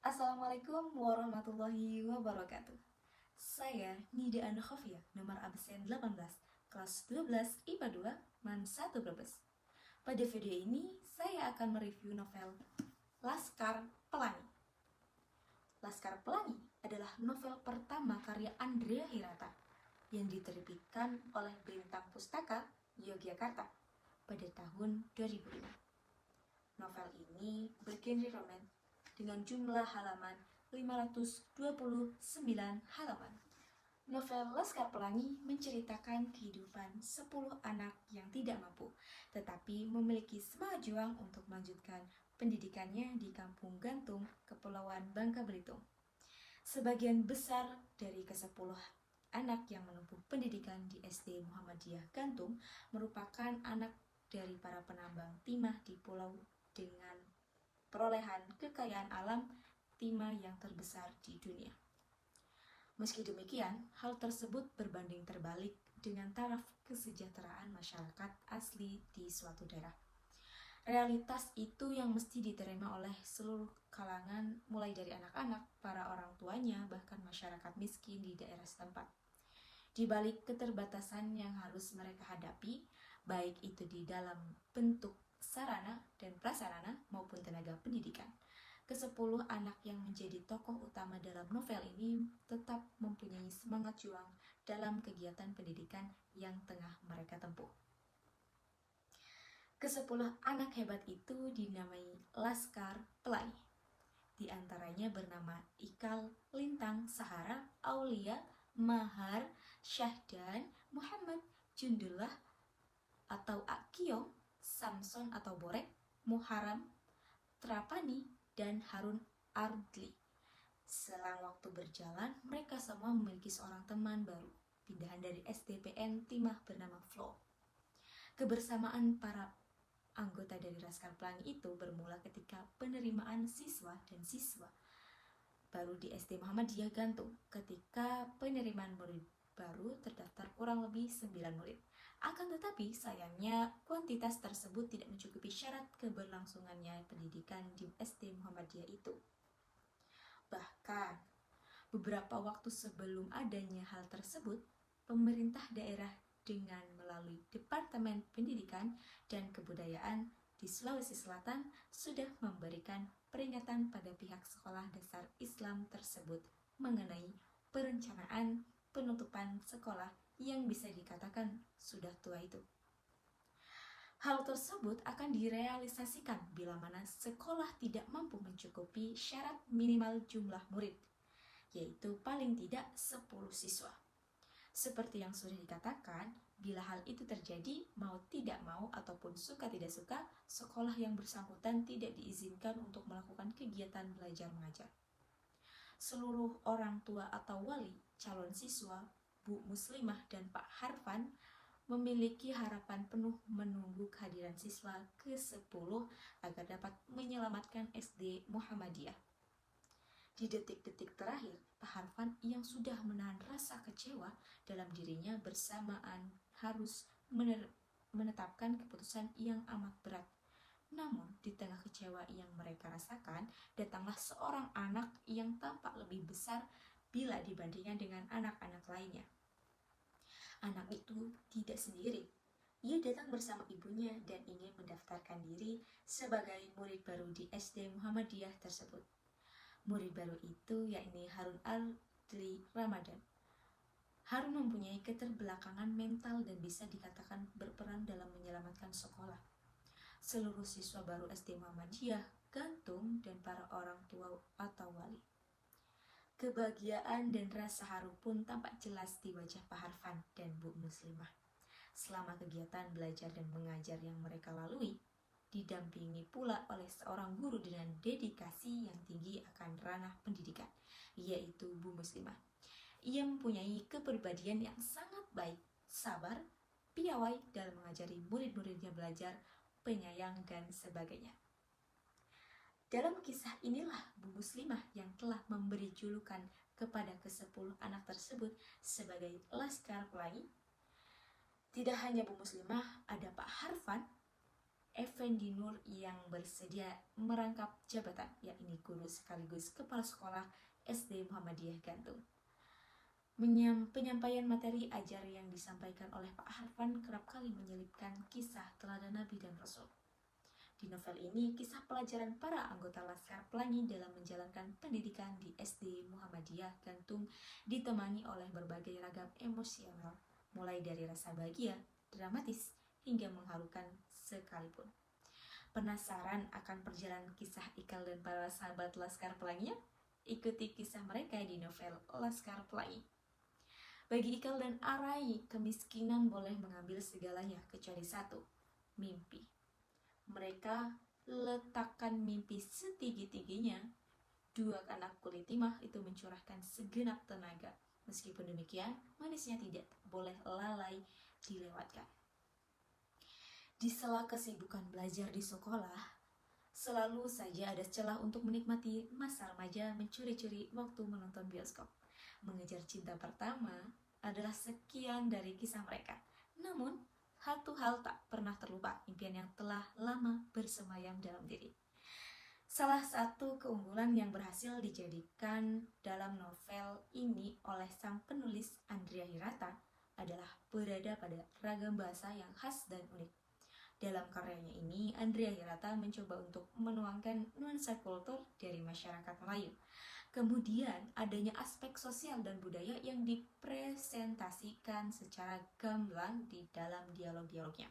Assalamualaikum warahmatullahi wabarakatuh. Saya Nida Ankhofia, nomor absen 18, kelas 12 IPA 2, MAN 1 Brebes. Pada video ini, saya akan mereview novel Laskar Pelangi. Laskar Pelangi adalah novel pertama karya Andrea Hirata yang diterbitkan oleh Bintang Pustaka Yogyakarta pada tahun 2005. Novel ini bergenre romans dengan jumlah halaman 529 halaman. Novel Laskar Pelangi menceritakan kehidupan 10 anak yang tidak mampu, tetapi memiliki semangat juang untuk melanjutkan pendidikannya di Kampung Gantung, Kepulauan Bangka Belitung. Sebagian besar dari ke-10 anak yang menempuh pendidikan di SD Muhammadiyah Gantung merupakan anak dari para penambang timah di pulau dengan perolehan kekayaan alam timah yang terbesar di dunia. Meski demikian, hal tersebut berbanding terbalik dengan taraf kesejahteraan masyarakat asli di suatu daerah. Realitas itu yang mesti diterima oleh seluruh kalangan, mulai dari anak-anak, para orang tuanya, bahkan masyarakat miskin di daerah setempat. Di balik keterbatasan yang harus mereka hadapi, baik itu di dalam bentuk sarana dan prasarana maupun tenaga pendidikan, ke-10 anak yang menjadi tokoh utama dalam novel ini tetap mempunyai semangat juang dalam kegiatan pendidikan yang tengah mereka tempuh. Ke-10 anak hebat itu dinamai Laskar Pelangi. Di antaranya bernama Ikal, Lintang, Sahara, Aulia, Mahar, Syahdan, Muhammad, Jundullah atau Akiong, Samson atau Borek, Muharram, Trapani, dan Harun Ardli. Selang waktu berjalan, mereka semua memiliki seorang teman baru, pindahan dari SDPN Timah bernama Flo. Kebersamaan para anggota dari Laskar Pelangi itu bermula ketika penerimaan siswa dan siswa baru di SD Muhammadiyah Gantung. Ketika penerimaan murid baru terdaftar kurang lebih 9 murid. Akan tetapi sayangnya kuantitas tersebut tidak mencukupi syarat keberlangsungannya pendidikan di SD Muhammadiyah itu. Bahkan beberapa waktu sebelum adanya hal tersebut, pemerintah daerah dengan melalui Departemen Pendidikan dan Kebudayaan di Sulawesi Selatan sudah memberikan peringatan pada pihak sekolah dasar Islam tersebut mengenai perencanaan penutupan sekolah yang bisa dikatakan sudah tua itu. Hal tersebut akan direalisasikan bila mana sekolah tidak mampu mencukupi syarat minimal jumlah murid, yaitu paling tidak 10 siswa. Seperti yang sudah dikatakan, bila hal itu terjadi, mau tidak mau ataupun suka tidak suka, sekolah yang bersangkutan tidak diizinkan untuk melakukan kegiatan belajar mengajar. Seluruh orang tua atau wali calon siswa, Bu Muslimah dan Pak Harfan memiliki harapan penuh menunggu kehadiran siswa ke-10 agar dapat menyelamatkan SD Muhammadiyah. Di detik-detik terakhir, Pak Harfan yang sudah menahan rasa kecewa dalam dirinya bersamaan harus menetapkan keputusan yang amat berat. Namun, di tengah kecewa yang mereka rasakan, datanglah seorang anak yang tampak lebih besar bila dibandingkan dengan anak-anak lainnya. Anak itu tidak sendiri. Ia datang bersama ibunya dan ingin mendaftarkan diri sebagai murid baru di SD Muhammadiyah tersebut. Murid baru itu yakni Harun Ardli Ramadan. Harun mempunyai keterbelakangan mental dan bisa dikatakan berperan dalam menyelamatkan sekolah. Seluruh siswa baru SD Muhammadiyah Gantung dan para orang tua atau wali. Kebahagiaan dan rasa haru pun tampak jelas di wajah Pak Harfan dan Bu Muslimah. Selama kegiatan belajar dan mengajar yang mereka lalui, didampingi pula oleh seorang guru dengan dedikasi yang tinggi akan ranah pendidikan, yaitu Bu Muslimah. Ia mempunyai kepribadian yang sangat baik, sabar, piawai dalam mengajari murid-muridnya belajar, penyayang, dan sebagainya. Dalam kisah inilah Bu Muslimah yang telah memberi julukan kepada ke-10 anak tersebut sebagai Laskar Pelangi. Tidak hanya Bu Muslimah, ada Pak Harfan, Effendi Nur yang bersedia merangkap jabatan, yakni guru sekaligus kepala sekolah SD Muhammadiyah Gantung. Penyampaian materi ajar yang disampaikan oleh Pak Harfan kerap kali menyelipkan kisah teladan Nabi dan Rasul. Di novel ini, kisah pelajaran para anggota Laskar Pelangi dalam menjalankan pendidikan di SD Muhammadiyah Gantung ditemani oleh berbagai ragam emosional, mulai dari rasa bahagia, dramatis, hingga mengharukan sekalipun. Penasaran akan perjalanan kisah Ikal dan para sahabat Laskar Pelangi? Ikuti kisah mereka di novel Laskar Pelangi. Bagi Ikal dan Arai, kemiskinan boleh mengambil segalanya kecuali satu, mimpi. Mereka letakkan mimpi setinggi-tingginya. Dua anak kulit timah itu mencurahkan segenap tenaga. Meskipun demikian, manisnya tidak boleh lalai dilewatkan. Di sela kesibukan belajar di sekolah, selalu saja ada celah untuk menikmati masa remaja mencuri-curi waktu menonton bioskop. Mengejar cinta pertama adalah sekian dari kisah mereka. Namun, satu hal tak pernah terlupa, impian yang telah lama bersemayam dalam diri. Salah satu keunggulan yang berhasil dijadikan dalam novel ini oleh sang penulis Andrea Hirata adalah berada pada ragam bahasa yang khas dan unik. Dalam karyanya ini, Andrea Hirata mencoba untuk menuangkan nuansa kultur dari masyarakat Melayu. Kemudian, adanya aspek sosial dan budaya yang dipresentasikan secara gamblang di dalam dialog-dialognya.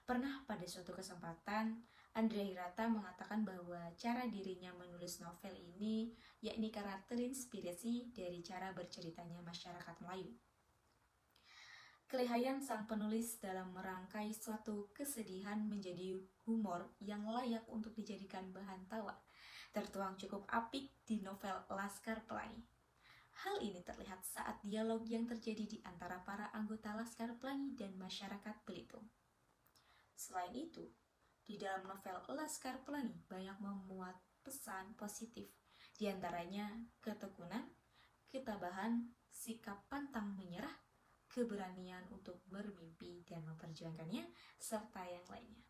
Pernah pada suatu kesempatan, Andrea Hirata mengatakan bahwa cara dirinya menulis novel ini yakni karena terinspirasi dari cara berceritanya masyarakat Melayu. Kelihayan sang penulis dalam merangkai suatu kesedihan menjadi humor yang layak untuk dijadikan bahan tawa tertuang cukup apik di novel Laskar Pelangi. Hal ini terlihat saat dialog yang terjadi di antara para anggota Laskar Pelangi dan masyarakat Belitung. Selain itu, di dalam novel Laskar Pelangi banyak memuat pesan positif, di antaranya ketekunan, ketabahan, sikap pantang menyerah, keberanian untuk bermimpi dan memperjuangkannya, serta yang lainnya.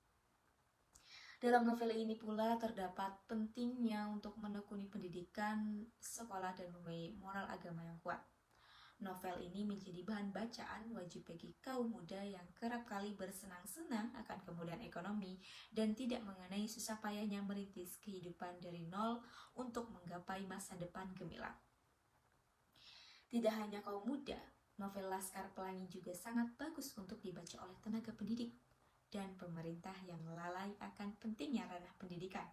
Dalam novel ini pula terdapat pentingnya untuk menekuni pendidikan, sekolah, dan mempunyai moral agama yang kuat. Novel ini menjadi bahan bacaan wajib bagi kaum muda yang kerap kali bersenang-senang akan kemudahan ekonomi dan tidak mengenai susah payahnya merintis kehidupan dari nol untuk menggapai masa depan gemilang. Tidak hanya kaum muda, novel Laskar Pelangi juga sangat bagus untuk dibaca oleh tenaga pendidik dan pemerintah yang lalai akan pentingnya ranah pendidikan.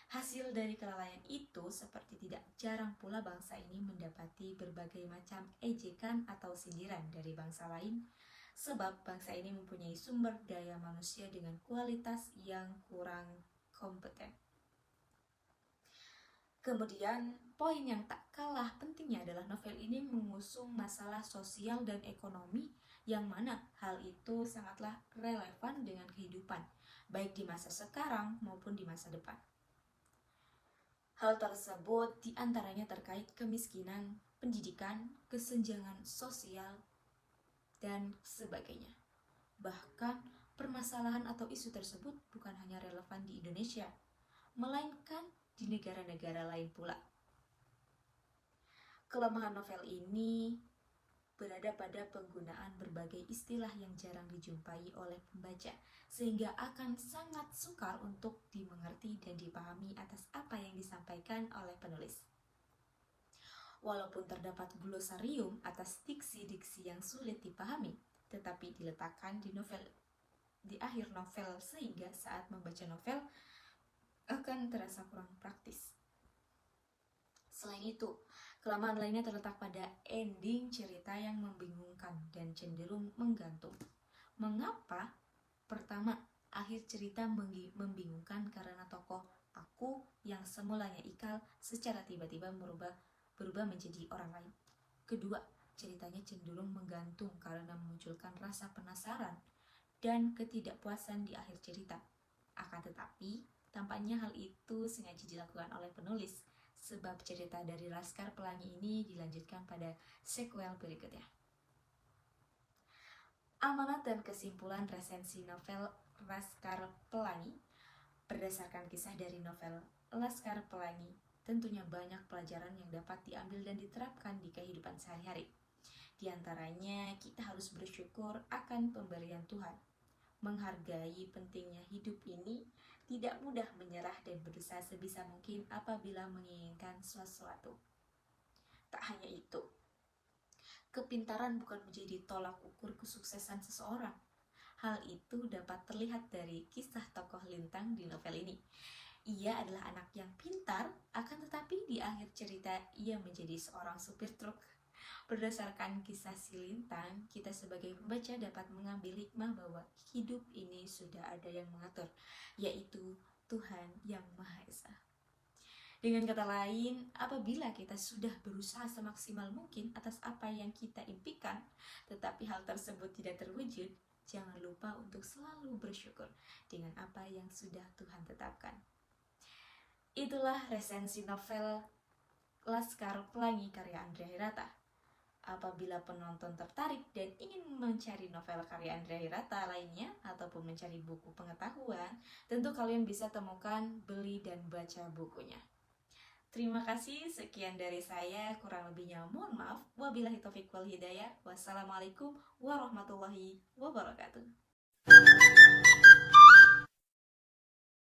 Hasil dari kelalaian itu seperti tidak jarang pula bangsa ini mendapati berbagai macam ejekan atau sindiran dari bangsa lain, sebab bangsa ini mempunyai sumber daya manusia dengan kualitas yang kurang kompeten. Kemudian, poin yang tak kalah pentingnya adalah novel ini mengusung masalah sosial dan ekonomi yang mana hal itu sangatlah relevan dengan kehidupan, baik di masa sekarang maupun di masa depan. Hal tersebut diantaranya terkait kemiskinan, pendidikan, kesenjangan sosial, dan sebagainya. Bahkan, permasalahan atau isu tersebut bukan hanya relevan di Indonesia, melainkan di negara-negara lain pula. Kelemahan novel ini berada pada penggunaan berbagai istilah yang jarang dijumpai oleh pembaca, sehingga akan sangat sukar untuk dimengerti dan dipahami atas apa yang disampaikan oleh penulis. Walaupun terdapat glosarium atas diksi-diksi yang sulit dipahami, tetapi diletakkan di akhir novel sehingga saat membaca novel akan terasa kurang praktis. Selain itu, kelemahan lainnya terletak pada ending cerita yang membingungkan dan cenderung menggantung. Mengapa? Pertama, akhir cerita membingungkan karena tokoh aku yang semulanya Ikal secara tiba-tiba berubah menjadi orang lain. Kedua, ceritanya cenderung menggantung karena memunculkan rasa penasaran dan ketidakpuasan di akhir cerita. Akan tetapi, tampaknya hal itu sengaja dilakukan oleh penulis, sebab cerita dari Laskar Pelangi ini dilanjutkan pada sequel berikutnya. Amanat dan kesimpulan resensi novel Laskar Pelangi. Berdasarkan kisah dari novel Laskar Pelangi, tentunya banyak pelajaran yang dapat diambil dan diterapkan di kehidupan sehari-hari. Di antaranya, kita harus bersyukur akan pemberian Tuhan, menghargai pentingnya hidup ini, tidak mudah menyerah dan berusaha sebisa mungkin apabila menginginkan sesuatu. Tak hanya itu, kepintaran bukan menjadi tolak ukur kesuksesan seseorang. Hal itu dapat terlihat dari kisah tokoh Lintang di novel ini. Ia adalah anak yang pintar, akan tetapi di akhir cerita ia menjadi seorang supir truk. Berdasarkan kisah si Lintang, kita sebagai pembaca dapat mengambil hikmah bahwa hidup ini sudah ada yang mengatur, yaitu Tuhan Yang Maha Esa. Dengan kata lain, apabila kita sudah berusaha semaksimal mungkin atas apa yang kita impikan, tetapi hal tersebut tidak terwujud, jangan lupa untuk selalu bersyukur dengan apa yang sudah Tuhan tetapkan. Itulah resensi novel Laskar Pelangi karya Andrea Hirata. Apabila penonton tertarik dan ingin mencari novel karya Andrea Hirata lainnya ataupun mencari buku pengetahuan, tentu kalian bisa temukan, beli, dan baca bukunya. Terima kasih, sekian dari saya, kurang lebihnya mohon maaf. Wabillahi taufiq wal hidayah. Wassalamualaikum warahmatullahi wabarakatuh.